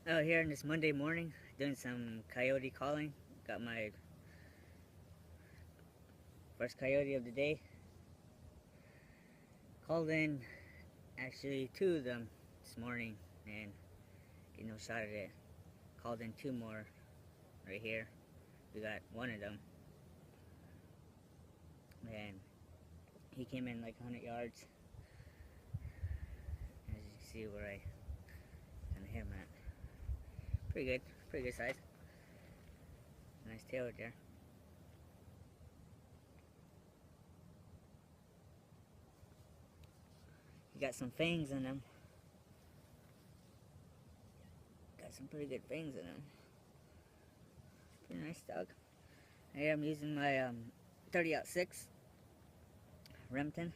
Out here on this Monday morning, doing some coyote calling. Got my first coyote of the day. Called in, actually 2 of them this morning, and get no shot at it. Called in 2 more right here. We got 1 of them, and he came in like 100 yards. As you can see where I kind of hit him at. Pretty good size. Nice tail right there. He got some fangs in him. Got some pretty good fangs in him. Pretty nice dog. Here I'm using my 30-06 Remington.